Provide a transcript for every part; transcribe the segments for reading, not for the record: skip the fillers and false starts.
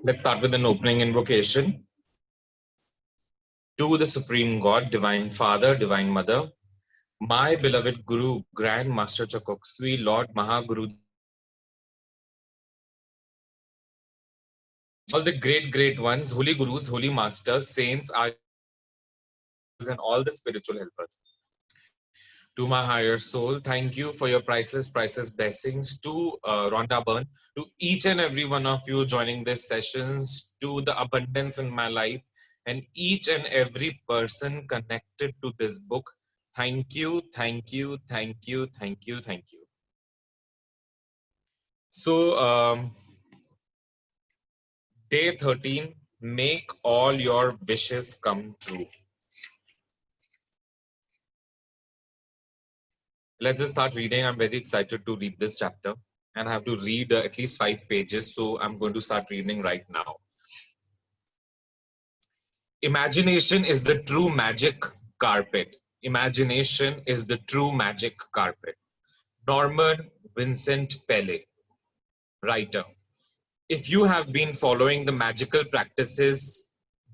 Let's start with an opening invocation. To the Supreme God, Divine Father, Divine Mother, my beloved Guru, Grand Master Chakoksui, Lord Mahaguru, all the great ones, holy gurus, holy masters, saints, and all the spiritual helpers. To my higher soul, thank you for your priceless blessings. To Rhonda Byrne, to each and every one of you joining these sessions, to the abundance in my life, and each and every person connected to this book. Thank you, thank you, thank you, thank you, thank you. So, day 13, make all your wishes come true. Let's just start reading. I'm very excited to read this chapter, and I have to read at least 5 pages, so I'm going to start reading right now. Imagination is the true magic carpet. Imagination is the true magic carpet. Norman Vincent Peale, writer. If you have been following the magical practices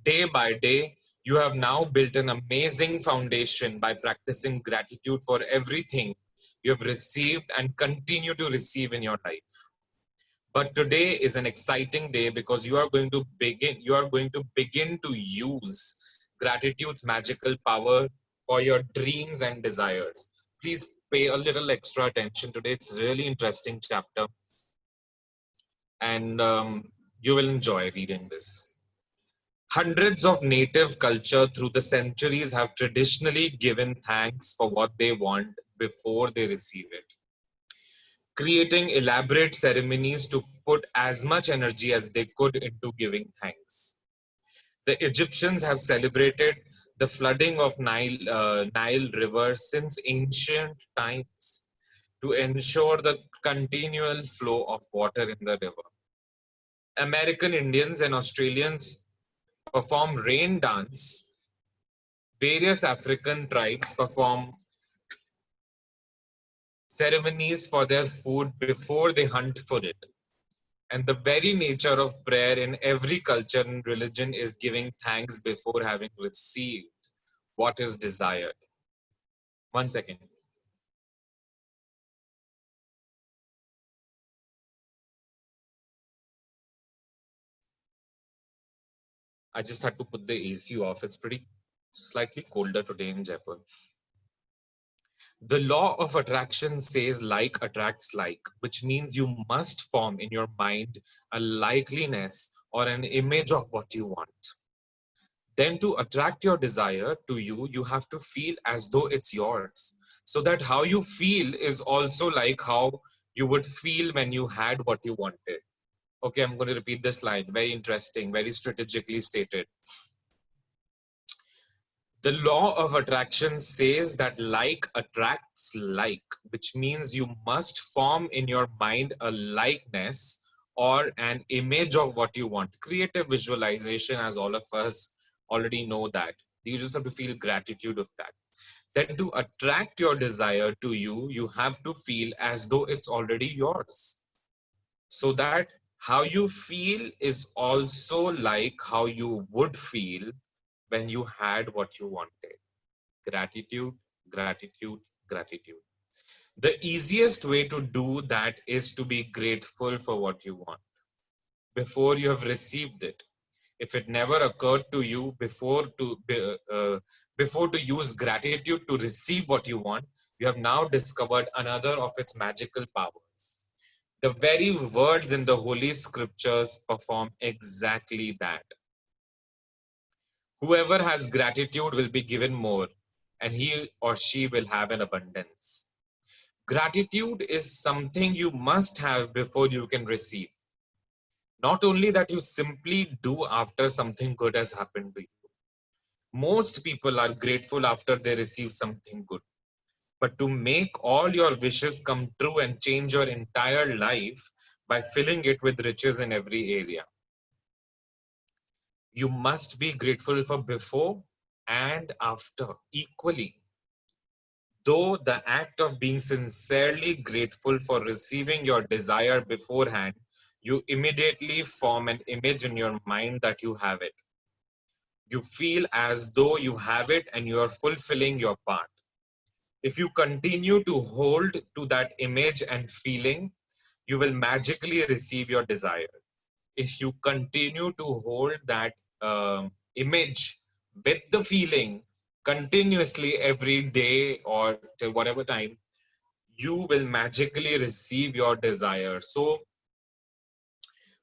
day by day, you have now built an amazing foundation by practicing gratitude for everything you have received and continue to receive in your life. But today is an exciting day because you are going to begin to use gratitude's magical power for your dreams and desires. Please pay a little extra attention today. It's a really interesting chapter, and you will enjoy reading this. Hundreds of native culture through the centuries have traditionally given thanks for what they want before they receive it, creating elaborate ceremonies to put as much energy as they could into giving thanks. The Egyptians have celebrated the flooding of Nile River since ancient times to ensure the continual flow of water in the river. American Indians and Australians perform rain dance. Various African tribes perform ceremonies for their food before they hunt for it. And the very nature of prayer in every culture and religion is giving thanks before having received what is desired. 1 second. I just had to put the AC off. It's pretty slightly colder today in Jaipur. The law of attraction says like attracts like, which means you must form in your mind a likeliness or an image of what you want. Then to attract your desire to you, you have to feel as though it's yours. So that how you feel is also like how you would feel when you had what you wanted. Okay, I'm going to repeat this line. Very interesting, very strategically stated. The law of attraction says that like attracts like, which means you must form in your mind a likeness or an image of what you want. Creative visualization, as all of us already know that. You just have to feel gratitude of that. Then to attract your desire to you, you have to feel as though it's already yours. So that how you feel is also like how you would feel when you had what you wanted. Gratitude, gratitude, gratitude. The easiest way to do that is to be grateful for what you want before you have received it. If it never occurred to you before to use gratitude to receive what you want, you have now discovered another of its magical powers. The very words in the Holy Scriptures perform exactly that. Whoever has gratitude will be given more, and he or she will have an abundance. Gratitude is something you must have before you can receive. Not only that you simply do after something good has happened to you. Most people are grateful after they receive something good. But to make all your wishes come true and change your entire life by filling it with riches in every area, you must be grateful for before and after equally. Though the act of being sincerely grateful for receiving your desire beforehand, you immediately form an image in your mind that you have it. You feel as though you have it and you are fulfilling your part. If you continue to hold to that image and feeling, you will magically receive your desire. If you continue to hold that image with the feeling continuously every day or till whatever time, you will magically receive your desire. So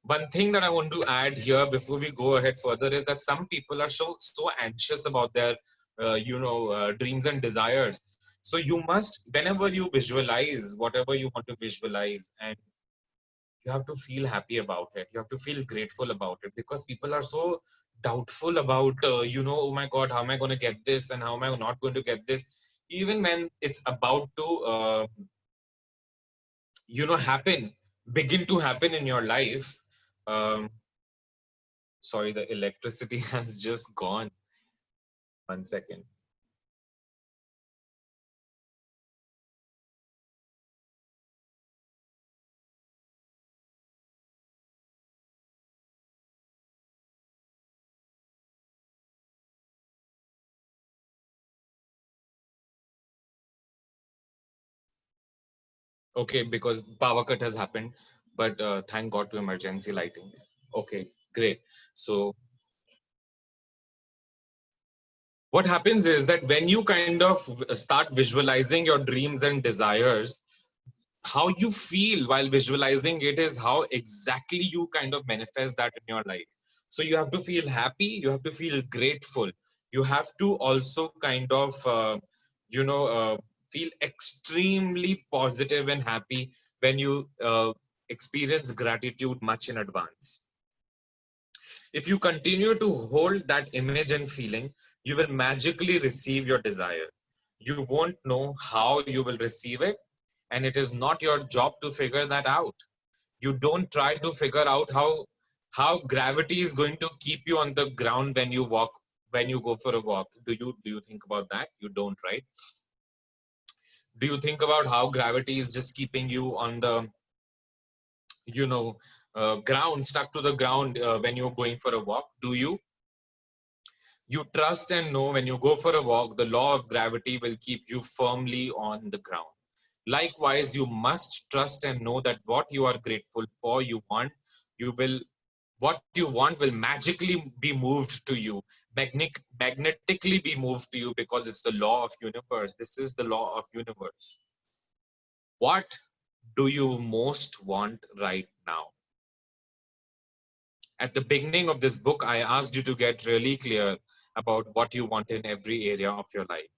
one thing that I want to add here before we go ahead further is that some people are so anxious about their dreams and desires. So you must, whenever you visualize whatever you want to visualize, and you have to feel happy about it, you have to feel grateful about it, because people are so doubtful about oh my god, how am I going to get this and how am I not going to get this, even when it's about to happen, begin to happen in your life. um, Sorry, the electricity has just gone. 1 second. Okay, because power cut has happened, but thank God to emergency lighting. Okay, great. So what happens is that when you kind of start visualizing your dreams and desires, how you feel while visualizing it is how exactly you kind of manifest that in your life. So you have to feel happy, you have to feel grateful, you have to also kind of you know uh, feel extremely positive and happy when you experience gratitude much in advance. If you continue to hold that image and feeling, you will magically receive your desire. You won't know how you will receive it, and it is not your job to figure that out. You don't try to figure out how gravity is going to keep you on the ground when you walk, when you go for a walk. Do you think about that? You don't, right? Do you think about how gravity is just keeping you on the ground, stuck to the ground when you're going for a walk? Do you? You trust and know when you go for a walk, the law of gravity will keep you firmly on the ground. Likewise, you must trust and know that what you are grateful for, you will, what you want will magically be moved to you, magnetically be moved to you, because it's the law of universe. This is the law of universe. What do you most want right now? At the beginning of this book, I asked you to get really clear about what you want in every area of your life.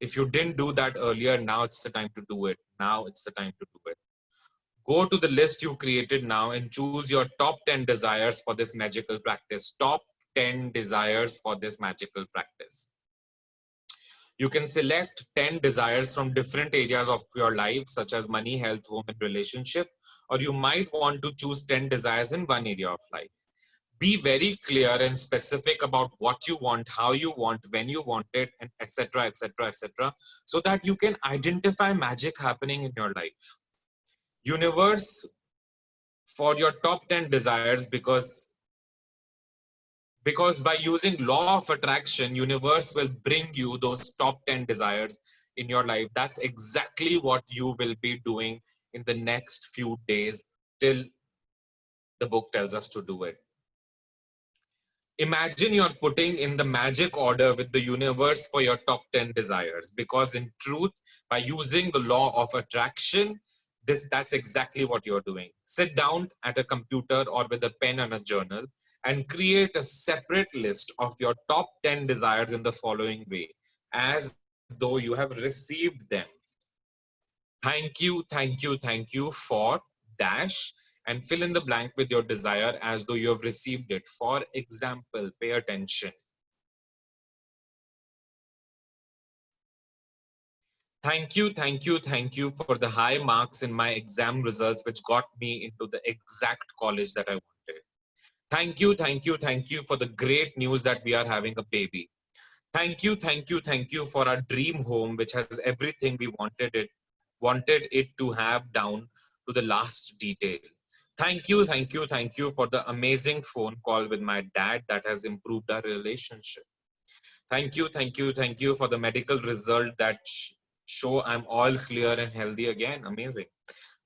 If you didn't do that earlier, now it's the time to do it. Now it's the time to do it. Go to the list you created now and choose your top 10 desires for this magical practice. Top 10 desires for this magical practice. You can select 10 desires from different areas of your life, such as money, health, home, and relationship, or you might want to choose 10 desires in one area of life. Be very clear and specific about what you want, how you want, when you want it, and etc., etc., etc., so that you can identify magic happening in your life. Universe, for your top 10 desires, because by using law of attraction, universe will bring you those top 10 desires in your life. That's exactly what you will be doing in the next few days till the book tells us to do it. Imagine you're putting in the magic order with the universe for your top 10 desires, because in truth, by using the law of attraction, that's exactly what you're doing. Sit down at a computer or with a pen and a journal and create a separate list of your top 10 desires in the following way, as though you have received them. Thank you, thank you, thank you for dash, and fill in the blank with your desire as though you have received it. For example, pay attention. Thank you, thank you, thank you for the high marks in my exam results, which got me into the exact college that I wanted. Thank you, thank you, thank you for the great news that we are having a baby. Thank you, thank you, thank you for our dream home, which has everything we wanted it to have down to the last detail. Thank you for the amazing phone call with my dad that has improved our relationship. Thank you for the medical result that show I'm all clear and healthy again. Amazing.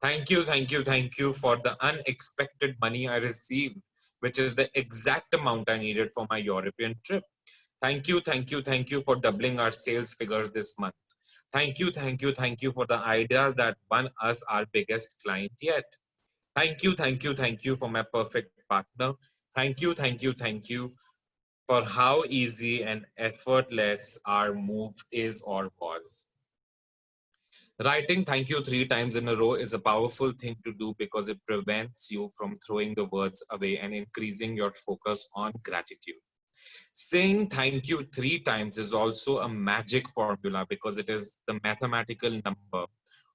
Thank you for the unexpected money I received, which is the exact amount I needed for my European trip. Thank you for doubling our sales figures this month. Thank you for the ideas that won us our biggest client yet. Thank you for my perfect partner. Thank you for how easy and effortless our move is or was. Writing thank you 3 times in a row is a powerful thing to do because it prevents you from throwing the words away and increasing your focus on gratitude. Saying thank you 3 times is also a magic formula because it is the mathematical number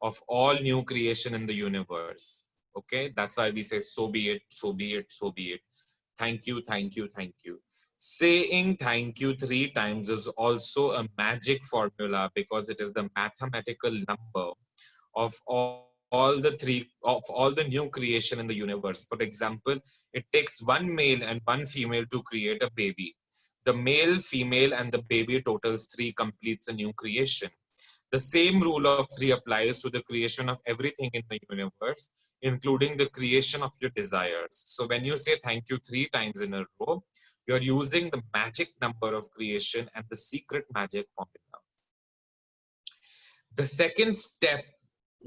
of all new creation in the universe. Okay, that's why we say, so be it, so be it, so be it. Thank you. Saying thank you 3 times is also a magic formula because it is the mathematical number of all the new creation in the universe. For example, it takes one male and one female to create a baby. The male, female, and the baby totals 3 completes a new creation. The same rule of 3 applies to the creation of everything in the universe, including the creation of your desires. So when you say thank you 3 times in a row, you're using the magic number of creation and the secret magic formula. The second step,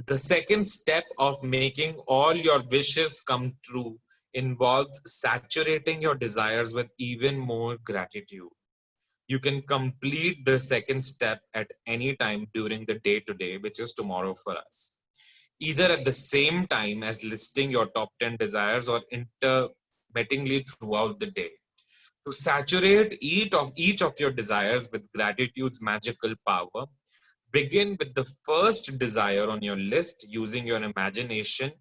the second step of making all your wishes come true involves saturating your desires with even more gratitude. You can complete the second step at any time during the day today, which is tomorrow for us. Either at the same time as listing your top 10 desires or intermittently throughout the day. To saturate each of your desires with gratitude's magical power, begin with the first desire on your list using your imagination,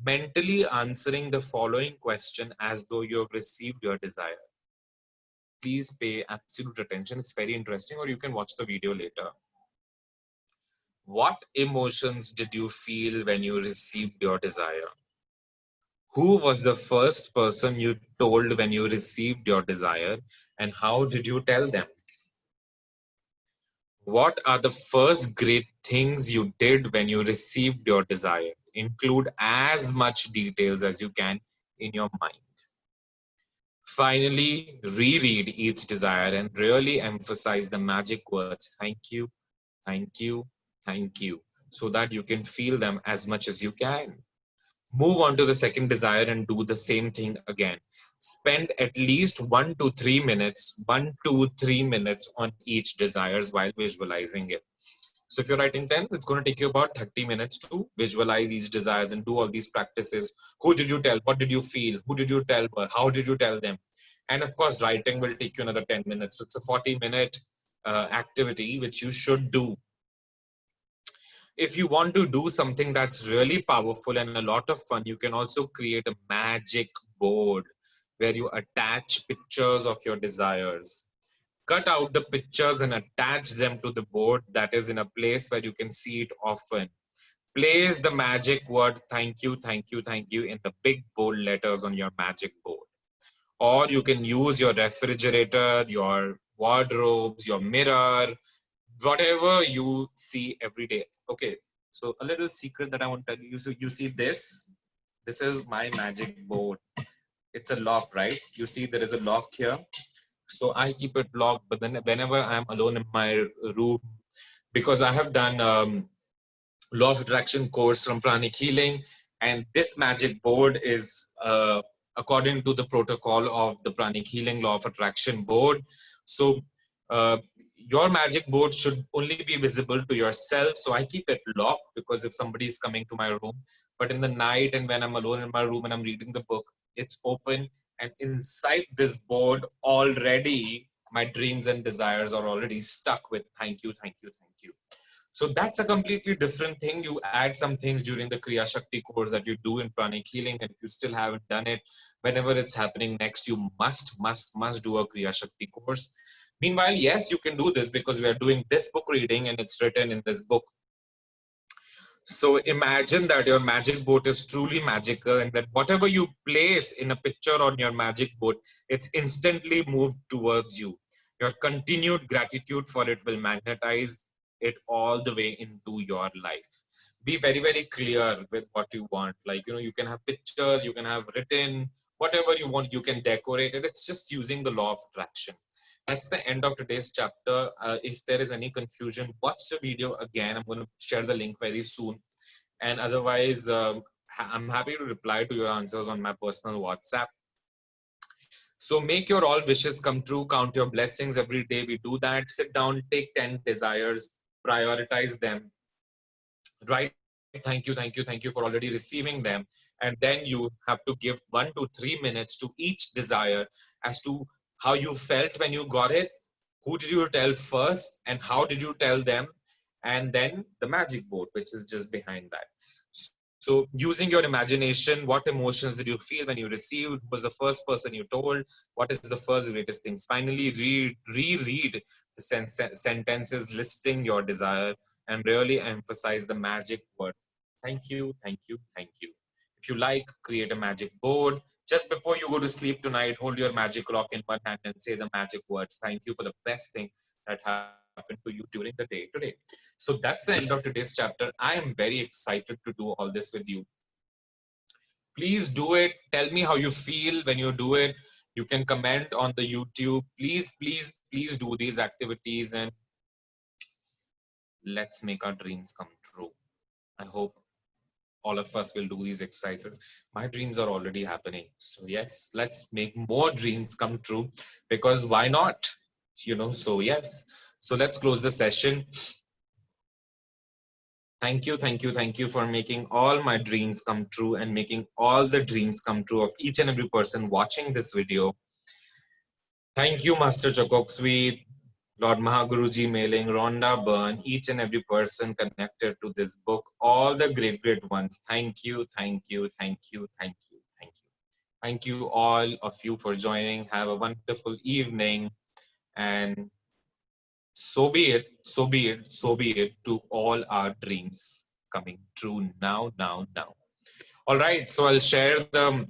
mentally answering the following question as though you have received your desire. Please pay absolute attention. It's very interesting, or you can watch the video later. What emotions did you feel when you received your desire? Who was the first person you told when you received your desire, and how did you tell them? What are the first great things you did when you received your desire? Include as much details as you can in your mind. Finally, reread each desire and really emphasize the magic words thank you, thank you, so that you can feel them as much as you can. Move on to the second desire and do the same thing again. Spend at least 1 to 3 minutes on each desires while visualizing it. So if you're writing 10, it's going to take you about 30 minutes to visualize each desires and do all these practices. Who did you tell? What did you feel? Who did you tell? How did you tell them? And of course, writing will take you another 10 minutes. So it's a 40-minute activity, which you should do. If you want to do something that's really powerful and a lot of fun, you can also create a magic board where you attach pictures of your desires. Cut out the pictures and attach them to the board that is in a place where you can see it often. Place the magic word thank you, thank you, thank you in the big bold letters on your magic board. Or you can use your refrigerator, your wardrobes, your mirror, whatever you see every day. Okay, so a little secret that I want to tell you. So you see this? This is my magic board. It's a lock, right? You see there is a lock here. So I keep it locked, but then whenever I'm alone in my room, because I have done law of attraction course from Pranic Healing, and this magic board is according to the protocol of the Pranic Healing Law of Attraction board. So your magic board should only be visible to yourself. So I keep it locked because if somebody is coming to my room, but in the night and when I'm alone in my room and I'm reading the book, it's open. And inside this board already, my dreams and desires are already stuck with thank you, thank you, thank you. So that's a completely different thing. You add some things during the Kriya Shakti course that you do in Pranic Healing. And if you still haven't done it, whenever it's happening next, you must do a Kriya Shakti course. Meanwhile, yes, you can do this because we are doing this book reading and it's written in this book. So imagine that your magic board is truly magical, and that whatever you place in a picture on your magic board, it's instantly moved towards you. Your continued gratitude for it will magnetize it all the way into your life. Be very, very clear with what you want. Like, you can have pictures, you can have written, whatever you want, you can decorate it. It's just using the law of attraction. That's the end of today's chapter. If there is any confusion, watch the video again. I'm going to share the link very soon. And otherwise, I'm happy to reply to your answers on my personal WhatsApp. So make your all wishes come true. Count your blessings every day. We do that. Sit down, take 10 desires, prioritize them. Right? Thank you for already receiving them. And then you have to give 1 to 3 minutes to each desire as to how you felt when you got it, who did you tell first, and how did you tell them, and then the magic board, which is just behind that. So using your imagination, what emotions did you feel when you received? Who was the first person you told? What is the first greatest things? Finally, reread the sentences listing your desire and really emphasize the magic words. Thank you, thank you, thank you. If you like, create a magic board. Just before you go to sleep tonight, hold your magic rock in one hand and say the magic words. Thank you for the best thing that happened to you during the day today. So that's the end of today's chapter. I am very excited to do all this with you. Please do it. Tell me how you feel when you do it. You can comment on the YouTube. Please do these activities and let's make our dreams come true. I hope all of us will do these exercises. My dreams are already happening. So yes, let's make more dreams come true, because why not? So yes. So let's close the session. Thank you for making all my dreams come true and making all the dreams come true of each and every person watching this video. Thank you, Master Chakoksweet, Lord Mahaguruji Mailing, Rhonda Byrne, each and every person connected to this book, all the great ones. Thank you. Thank you all of you for joining. Have a wonderful evening, and so be it to all our dreams coming true now. All right, so I'll share the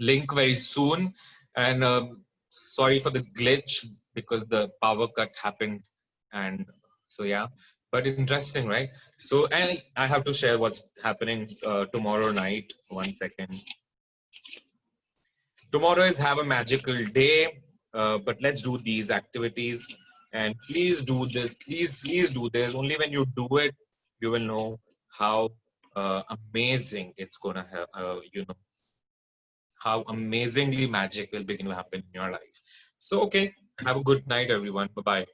link very soon, and sorry for the glitch because the power cut happened, and so yeah, but interesting, right? So, and I have to share what's happening tomorrow night. 1 second. Tomorrow is Have a Magical Day, but let's do these activities, and please do this. Please do this. Only when you do it, you will know how amazing it's gonna have. How amazingly magic will begin to happen in your life. So, okay, have a good night, everyone. Bye bye.